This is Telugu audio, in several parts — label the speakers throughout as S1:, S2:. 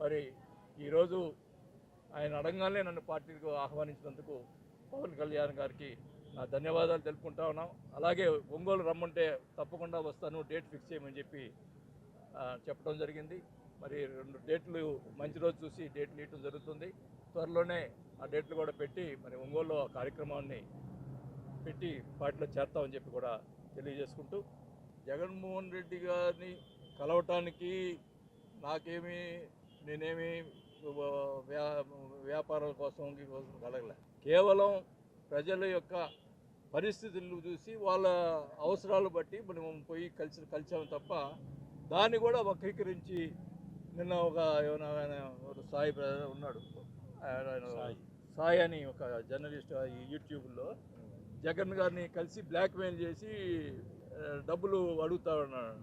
S1: మరి ఈరోజు ఆయన అడగానే నన్ను పార్టీకి ఆహ్వానించినందుకు పవన్ కళ్యాణ్ గారికి నా ధన్యవాదాలు తెలుపుకుంటా ఉన్నాం. అలాగే ఒంగోలు రమ్మంటే తప్పకుండా వస్తాను, డేట్ ఫిక్స్ చేయమని చెప్పి చెప్పడం జరిగింది. మరి 2 డేట్లు మంచి రోజు చూసి డేట్లు ఇవ్వడం జరుగుతుంది. త్వరలోనే ఆ డేట్లు కూడా పెట్టి మరి ఒంగోలులో కార్యక్రమాన్ని పెట్టి పార్టీలో చేర్తామని చెప్పి కూడా తెలియజేసుకుంటూ, జగన్మోహన్ రెడ్డి గారిని కలవటానికి నేనేమి వ్యాపారాల కోసం కలగలే. కేవలం ప్రజల యొక్క పరిస్థితులను చూసి వాళ్ళ అవసరాలు బట్టి మనం పోయి కలిసాము తప్ప దాన్ని కూడా వక్రీకరించి నిన్న ఒక సాయి ఉన్నాడు, సాయి అని ఒక జర్నలిస్ట్ యూట్యూబ్లో జగన్ గారిని కలిసి బ్లాక్మెయిల్ చేసి డబ్బులు అడుగుతా ఉన్నాడు.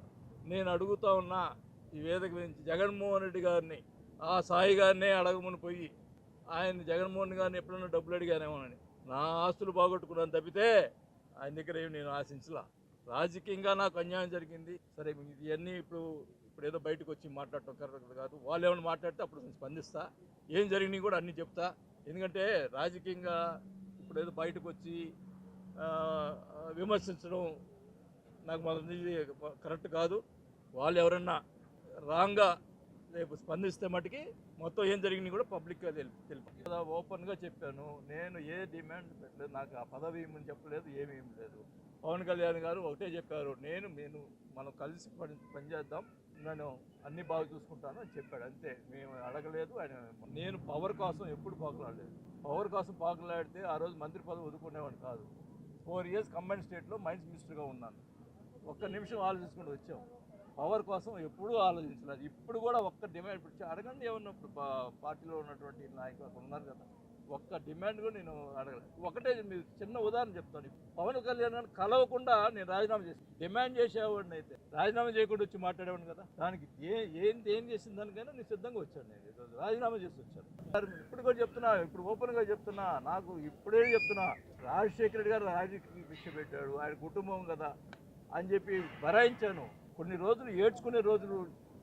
S1: నేను అడుగుతా ఉన్నా ఈ వేదిక నుంచి జగన్మోహన్ రెడ్డి గారిని, ఆ సాయి గారినే అడగమని పోయి ఆయన జగన్మోహన్ గారిని ఎప్పుడన్నా డబ్బులు అడిగానేమోనని. నా ఆస్తులు బాగొట్టుకున్నాను తప్పితే ఆయన దగ్గర ఏమి నేను ఆశించలా. రాజకీయంగా నాకు అన్యాయం జరిగింది. సరే ఇవన్నీ ఇప్పుడు ఏదో బయటకు వచ్చి మాట్లాడటం కరెక్ట్ కాదు. వాళ్ళు ఏమైనా మాట్లాడితే అప్పుడు నేను స్పందిస్తా, ఏం జరిగినాయి కూడా అన్నీ చెప్తా. ఎందుకంటే రాజకీయంగా ఇప్పుడు ఏదో బయటకు వచ్చి విమర్శించడం నాకు మొదటి కరెక్ట్ కాదు. వాళ్ళు ఎవరన్నా రాంగ్గా రేపు స్పందిస్తే మటుకి మొత్తం ఏం జరిగినాయి కూడా పబ్లిక్గా తెలుపు. ఓపెన్గా చెప్పాను, నేను ఏ డిమాండ్ పెట్టలేదు, నాకు ఆ పదవి ఏమని చెప్పలేదు, ఏమీ లేదు. పవన్ కళ్యాణ్ గారు ఒకటే చెప్పారు, నేను మనం కలిసి పనిచేద్దాం, నేను అన్ని బాగా చూసుకుంటాను అని చెప్పాడు. అంతే, మేము అడగలేదు. ఆయన నేను పవర్ కోసం ఎప్పుడు పాకులాడలేదు. పవర్ కోసం పాకులాడితే ఆ రోజు మంత్రి పదవి వదులుకునేవాడిని కాదు. 4 years కంబైన్డ్ స్టేట్లో మైన్స్ మినిస్టర్గా ఉన్నాను. ఒక్క నిమిషం ఆలోచించుకుంటూ వచ్చాం. పవర్ కోసం ఎప్పుడూ ఆలోచించలేదు. ఇప్పుడు కూడా ఒక్క డిమాండ్ ఇప్పుడు అడగండి, ఏమన్నప్పుడు పార్టీలో ఉన్నటువంటి నాయకులు ఉన్నారు కదా, ఒక్క డిమాండ్ కూడా నేను అడగలేదు. ఒకటే మీరు చిన్న ఉదాహరణ చెప్తాను. పవన్ కళ్యాణ్ గారిని కలవకుండా నేను రాజీనామా చేసి డిమాండ్ చేసేవాడిని అయితే రాజీనామా చేయకుండా వచ్చి మాట్లాడేవాడిని కదా. దానికి ఏం చేసిన దానికైనా నేను సిద్ధంగా వచ్చాను. నేను ఈరోజు రాజీనామా చేసి వచ్చాను. ఇప్పుడు కూడా చెప్తున్నా, ఇప్పుడు ఓపెన్గా చెప్తున్నా, నాకు ఇప్పుడే చెప్తున్నా, రాజశేఖర రెడ్డి గారు రాజకీయ భిక్ష పెట్టాడు, ఆయన కుటుంబం కదా అని చెప్పి భరాయించాను. కొన్ని రోజులు ఏడ్చుకునే రోజులు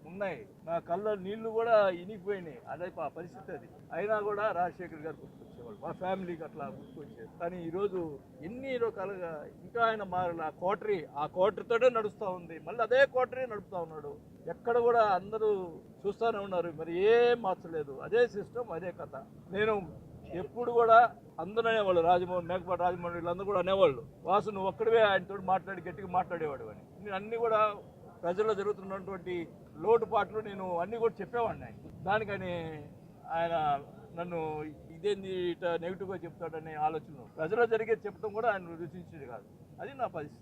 S1: ఉన్నాయి, నా కళ్ళ నీళ్లు కూడా ఇనిగిపోయినాయి. అదే పరిస్థితి అది. అయినా కూడా రాజశేఖర్ గారు గుర్తుకొచ్చేవాళ్ళు, మా ఫ్యామిలీకి అట్లా గుర్తుకొచ్చేది. కానీ ఈరోజు ఎన్ని రకాలుగా ఇంకా ఆయన మారల. ఆ కోటరీతోనే నడుస్తూ ఉంది, మళ్ళీ అదే కోటరీ నడుపుతూ ఉన్నాడు. ఎక్కడ కూడా అందరూ చూస్తూనే ఉన్నారు, మరి ఏం మార్చలేదు. అదే సిస్టమ్, అదే కథ. నేను ఎప్పుడు కూడా అందరూ అనేవాళ్ళు, మేకపాటి రాజమోహన్ వీళ్ళందరూ కూడా అనేవాళ్ళు, వాసు నువ్వు ఒక్కడివే ఆయనతో గట్టిగా మాట్లాడేవాడు అని. నేను అన్నీ కూడా ప్రజల్లో జరుగుతున్నటువంటి లోటుపాట్లు నేను అన్నీ కూడా చెప్పేవాడిని. దానికని ఆయన నన్ను ఇదేంది ఇట్లా నెగిటివ్గా చెప్తాడనే ఆలోచన, ప్రజల్లో జరిగేది చెప్పడం కూడా ఆయన రుచించేది కాదు. అది నా పరిస్థితి.